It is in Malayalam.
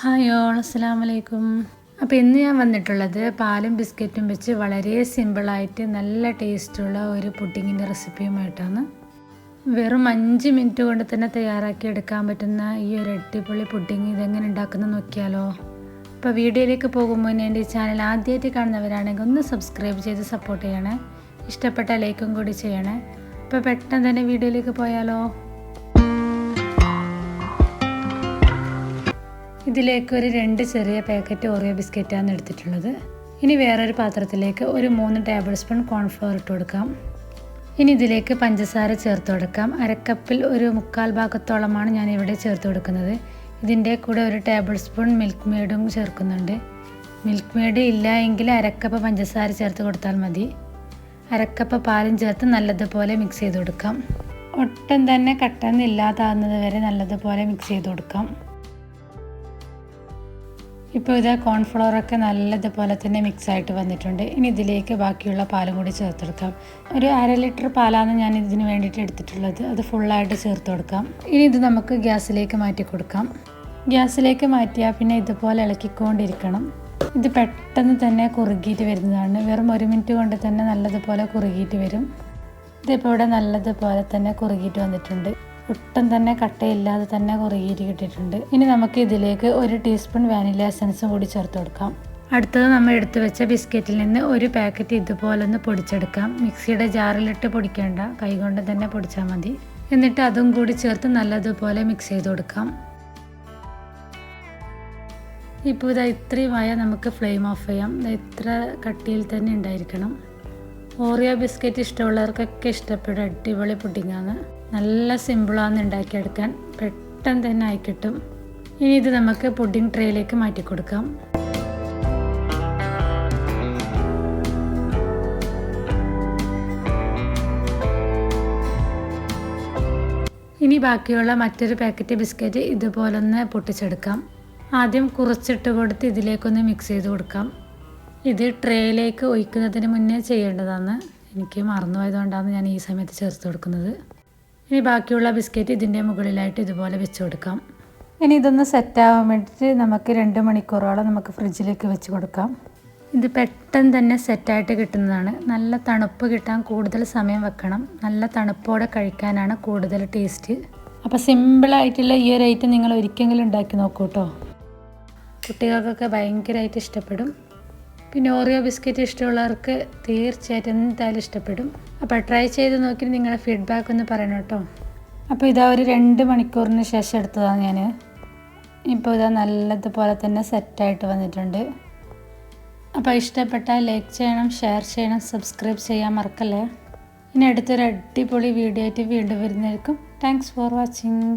ഹായ് ഓൾ, അസ്സലാമു അലൈക്കും. അപ്പോൾ ഇന്ന് ഞാൻ വന്നിട്ടുള്ളത് പാലും ബിസ്ക്കറ്റും വെച്ച് വളരെ സിമ്പിളായിട്ട് നല്ല ടേസ്റ്റുള്ള ഒരു പുഡിങ്ങിൻ്റെ റെസിപ്പിയുമായിട്ടാണ്. വെറും 5 മിനിറ്റ് കൊണ്ട് തന്നെ തയ്യാറാക്കി എടുക്കാൻ പറ്റുന്ന ഈ ഒരു അടിപൊളി പുഡിങ് ഇതെങ്ങനെ ഉണ്ടാക്കുന്നത് നോക്കിയാലോ. അപ്പോൾ വീഡിയോയിലേക്ക് പോകുമ്പോൾ എൻ്റെ ചാനൽ ആദ്യമായിട്ട് കാണുന്നവരാണെങ്കിൽ ഒന്ന് സബ്സ്ക്രൈബ് ചെയ്ത് സപ്പോർട്ട് ചെയ്യണേ. ഇഷ്ടപ്പെട്ട ലൈക്കും കൂടി ചെയ്യണേ. അപ്പോൾ പെട്ടെന്ന് തന്നെ വീഡിയോയിലേക്ക് പോയാലോ. ഇതിലേക്ക് ഒരു 2 ചെറിയ പാക്കറ്റ് ഓറിയോ ബിസ്ക്കറ്റാണ് എടുത്തിട്ടുള്ളത്. ഇനി വേറൊരു പാത്രത്തിലേക്ക് ഒരു 3 ടേബിൾ സ്പൂൺ കോൺഫ്ലോർ ഇട്ട് കൊടുക്കാം. ഇനി ഇതിലേക്ക് പഞ്ചസാര ചേർത്ത് കൊടുക്കാം. അരക്കപ്പിൽ ഒരു 1/4 ഭാഗത്തോളമാണ് ഞാൻ ഇവിടെ ചേർത്ത് കൊടുക്കുന്നത്. ഇതിൻ്റെ കൂടെ ഒരു ടേബിൾ സ്പൂൺ മിൽക്ക് മെയ്ഡും ചേർക്കുന്നുണ്ട്. മിൽക്ക് മെയ്ഡ് ഇല്ല എങ്കിൽ അരക്കപ്പ് പഞ്ചസാര ചേർത്ത് കൊടുത്താൽ മതി. അരക്കപ്പ് പാലും ചേർത്ത് നല്ലതുപോലെ മിക്സ് ചെയ്ത് കൊടുക്കാം. ഒട്ടും തന്നെ കട്ടന്നില്ലാതാകുന്നത് വരെ നല്ലതുപോലെ മിക്സ് ചെയ്ത് കൊടുക്കാം. ഇപ്പോൾ ഇത് കോൺഫ്ലവറൊക്കെ നല്ലതുപോലെ തന്നെ മിക്സായിട്ട് വന്നിട്ടുണ്ട്. ഇനി ഇതിലേക്ക് ബാക്കിയുള്ള പാലും കൂടി ചേർത്ത് കൊടുക്കാം. ഒരു 1/2 ലിറ്റർ പാലാണ് ഞാൻ ഇതിന് വേണ്ടിയിട്ട് എടുത്തിട്ടുള്ളത്. അത് ഫുള്ളായിട്ട് ചേർത്ത് കൊടുക്കാം. ഇനി ഇത് നമുക്ക് ഗ്യാസിലേക്ക് മാറ്റി കൊടുക്കാം. ഗ്യാസിലേക്ക് മാറ്റിയാൽ പിന്നെ ഇതുപോലെ ഇളക്കിക്കൊണ്ടിരിക്കണം. ഇത് പെട്ടെന്ന് തന്നെ കുറുകിയിട്ട് വരുന്നതാണ്. വെറും 1 മിനിറ്റ് കൊണ്ട് തന്നെ നല്ലതുപോലെ കുറുകിയിട്ട് വരും. ഇതിപ്പോൾ ഇവിടെ നല്ലതുപോലെ തന്നെ കുറുകിയിട്ട് വന്നിട്ടുണ്ട്. ഒട്ടും തന്നെ കട്ടയില്ലാതെ തന്നെ കുറുകിയിട്ട് കിട്ടിയിട്ടുണ്ട്. ഇനി നമുക്ക് ഇതിലേക്ക് 1 ടീസ്പൂൺ വാനില എസൻസും കൂടി ചേർത്ത് കൊടുക്കാം. അടുത്തത് നമ്മൾ എടുത്തു വെച്ച ബിസ്ക്കറ്റിൽ നിന്ന് ഒരു പാക്കറ്റ് ഇതുപോലെ ഒന്ന് പൊടിച്ചെടുക്കാം. മിക്സിയുടെ ജാറിലിട്ട് പൊടിക്കേണ്ട, കൈകൊണ്ട് തന്നെ പൊടിച്ചാൽ മതി. എന്നിട്ട് അതും കൂടി ചേർത്ത് നല്ലതുപോലെ മിക്സ് ചെയ്ത് കൊടുക്കാം. ഇപ്പോൾ ഇത് ഇത്രയുമായ നമുക്ക് ഫ്ലെയിം ഓഫ് ചെയ്യാം. ഇത്ര കട്ടിയിൽ തന്നെ ഉണ്ടായിരിക്കണം. ഓറിയോ ബിസ്ക്കറ്റ് ഇഷ്ടമുള്ളവർക്കൊക്കെ ഇഷ്ടപ്പെടും. അടിപൊളി പുഡിങ്ങാണ്. നല്ല സിമ്പിളാണ് ഉണ്ടാക്കിയെടുക്കാൻ. പെട്ടെന്ന് തന്നെ ആയി കിട്ടും. ഇനി ഇത് നമുക്ക് പുഡിംഗ് ട്രേയിലേക്ക് മാറ്റി കൊടുക്കാം. ഇനി ബാക്കിയുള്ള മറ്റൊരു പാക്കറ്റ് ബിസ്ക്കറ്റ് ഇതുപോലൊന്ന് പൊട്ടിച്ചെടുക്കാം. ആദ്യം കുറച്ചിട്ട് കൊടുത്ത് ഇതിലേക്കൊന്ന് മിക്സ് ചെയ്ത് കൊടുക്കാം. ഇത് ട്രേയിലേക്ക് ഒഴിക്കുന്നതിന് മുന്നേ ചെയ്യേണ്ടതാണ്. എനിക്ക് മറന്നുപോയതുകൊണ്ടാണ് ഞാൻ ഈ സമയത്ത് ചേർത്ത് കൊടുക്കുന്നത്. ഇനി ബാക്കിയുള്ള ബിസ്ക്കറ്റ് ഇതിൻ്റെ മുകളിലായിട്ട് ഇതുപോലെ വെച്ച് കൊടുക്കാം. ഇനി ഇതൊന്ന് സെറ്റാവാൻ വേണ്ടിയിട്ട് നമുക്ക് 2 മണിക്കൂറോളം നമുക്ക് ഫ്രിഡ്ജിലേക്ക് വെച്ച് കൊടുക്കാം. ഇത് പെട്ടെന്ന് തന്നെ സെറ്റായിട്ട് കിട്ടുന്നതാണ്. നല്ല തണുപ്പ് കിട്ടാൻ കൂടുതൽ സമയം വെക്കണം. നല്ല തണുപ്പോടെ കഴിക്കാനാണ് കൂടുതൽ ടേസ്റ്റ്. അപ്പോൾ സിമ്പിളായിട്ടുള്ള ഈ ഒരു ഐറ്റം നിങ്ങൾ ഒരിക്കലെങ്കിലും ഉണ്ടാക്കി നോക്കൂ കേട്ടോ. കുട്ടികൾക്കൊക്കെ ഭയങ്കരമായിട്ട് ഇഷ്ടപ്പെടും. പിന്നെ ഓറിയോ ബിസ്ക്കറ്റ് ഇഷ്ടമുള്ളവർക്ക് തീർച്ചയായിട്ടും എന്തായാലും ഇഷ്ടപ്പെടും. അപ്പോൾ ട്രൈ ചെയ്ത് നോക്കിയിട്ട് നിങ്ങളുടെ ഫീഡ്ബാക്ക് ഒന്ന് പറയണം കേട്ടോ. അപ്പോൾ ഇതാ ഒരു 2 മണിക്കൂറിന് ശേഷം എടുത്തതാണ് ഞാൻ. ഇപ്പോൾ ഇതാ നല്ലതുപോലെ തന്നെ സെറ്റായിട്ട് വന്നിട്ടുണ്ട്. അപ്പോൾ ഇഷ്ടപ്പെട്ടാൽ ലൈക്ക് ചെയ്യണം, ഷെയർ ചെയ്യണം, സബ്സ്ക്രൈബ് ചെയ്യാൻ മറക്കല്ലേ. ഇനി അടുത്തൊരു അടിപൊളി വീഡിയോ ആയിട്ട് വീണ്ടും വരുന്നതായിരിക്കും. Thanks for watching.